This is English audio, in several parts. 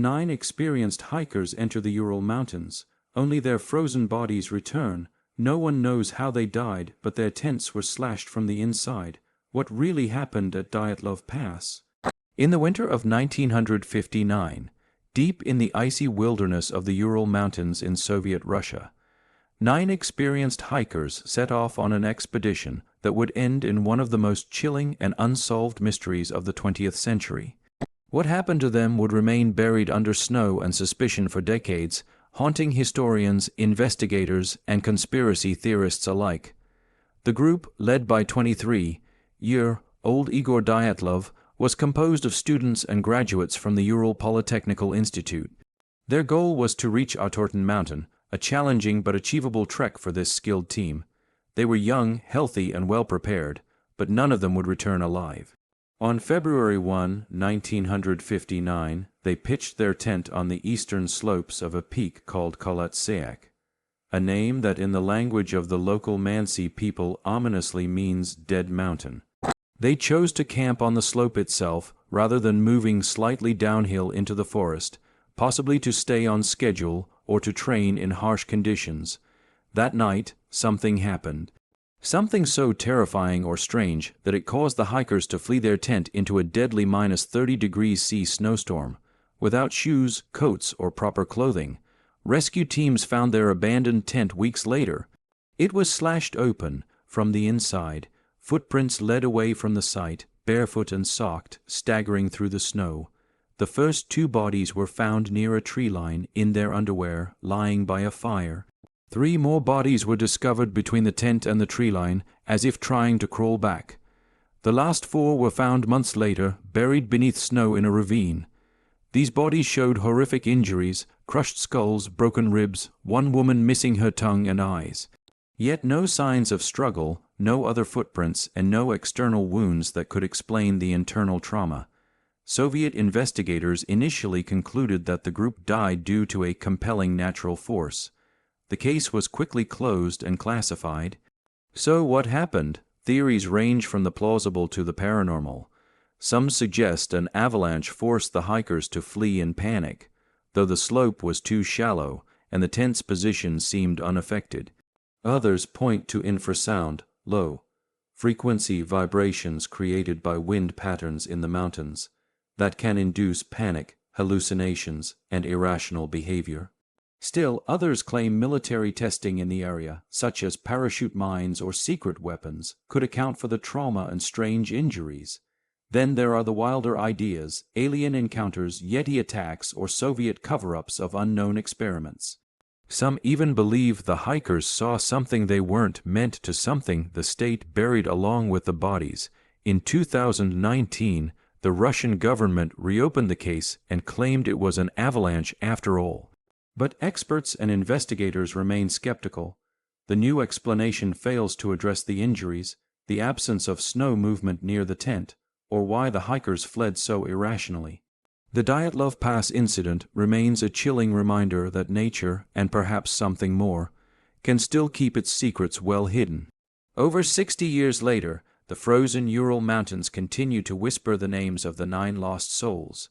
9 experienced hikers enter the Ural Mountains. Only their frozen bodies return. No one knows how they died, but their tents were slashed from the inside. What really happened at Dyatlov Pass? In the winter of 1959, deep in the icy wilderness of the Ural Mountains in Soviet Russia, 9 experienced hikers set off on an expedition that would end in one of the most chilling and unsolved mysteries of the 20th century. What happened to them would remain buried under snow and suspicion for decades, haunting historians, investigators, and conspiracy theorists alike. The group, led by 23-year-old Igor Dyatlov, was composed of students and graduates from the Ural Polytechnical Institute. Their goal was to reach Autopsy Mountain, a challenging but achievable trek for this skilled team. They were young, healthy, and well-prepared, but none of them would return alive. On February 1, 1959, they pitched their tent on the eastern slopes of a peak called Kolatsayak, a name that in the language of the local Mansi people ominously means dead mountain. They chose to camp on the slope itself rather than moving slightly downhill into the forest, possibly to stay on schedule or to train in harsh conditions. That night, something happened. Something so terrifying or strange that it caused the hikers to flee their tent into a deadly -30°C snowstorm. Without shoes, coats, or proper clothing, rescue teams found their abandoned tent weeks later. It was slashed open from the inside. Footprints led away from the site, barefoot and socked, staggering through the snow. The first 2 bodies were found near a tree line, in their underwear, lying by a fire. 3 more bodies were discovered between the tent and the tree line, as if trying to crawl back. The last 4 were found months later, buried beneath snow in a ravine. These bodies showed horrific injuries, crushed skulls, broken ribs, one woman missing her tongue and eyes. Yet no signs of struggle, no other footprints, and no external wounds that could explain the internal trauma. Soviet investigators initially concluded that the group died due to a compelling natural force. The case was quickly closed and classified. So what happened? Theories range from the plausible to the paranormal. Some suggest an avalanche forced the hikers to flee in panic, though the slope was too shallow and the tent's position seemed unaffected. Others point to infrasound, low-frequency vibrations created by wind patterns in the mountains that can induce panic, hallucinations, and irrational behavior. Still, others claim military testing in the area, such as parachute mines or secret weapons, could account for the trauma and strange injuries. Then there are the wilder ideas, alien encounters, Yeti attacks, or Soviet cover-ups of unknown experiments. Some even believe the hikers saw something they weren't meant to, something the state buried along with the bodies. In 2019, the Russian government reopened the case and claimed it was an avalanche after all. But experts and investigators remain skeptical. The new explanation fails to address the injuries, the absence of snow movement near the tent, or why the hikers fled so irrationally. The Dyatlov Pass incident remains a chilling reminder that nature, and perhaps something more, can still keep its secrets well hidden. Over 60 years later, the frozen Ural Mountains continue to whisper the names of the 9 lost souls: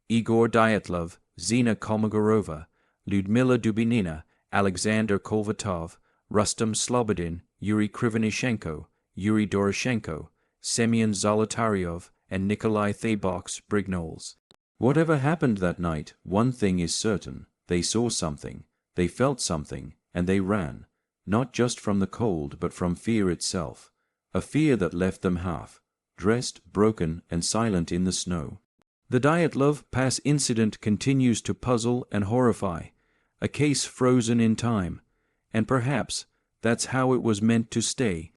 Igor Dyatlov, Zina Kolmogorova, Lyudmila Dubinina, Alexander Kolvatov, Rustam Slobodin, Yuri Krivonishenko, Yuri Doroshenko, Semyon Zolotaryov, and Nikolai Thaybox-Brignoles. Whatever happened that night, one thing is certain: they saw something, they felt something, and they ran, not just from the cold but from fear itself, a fear that left them half-dressed, broken, and silent in the snow. The Dyatlov Pass incident continues to puzzle and horrify, a case frozen in time, and perhaps that's how it was meant to stay.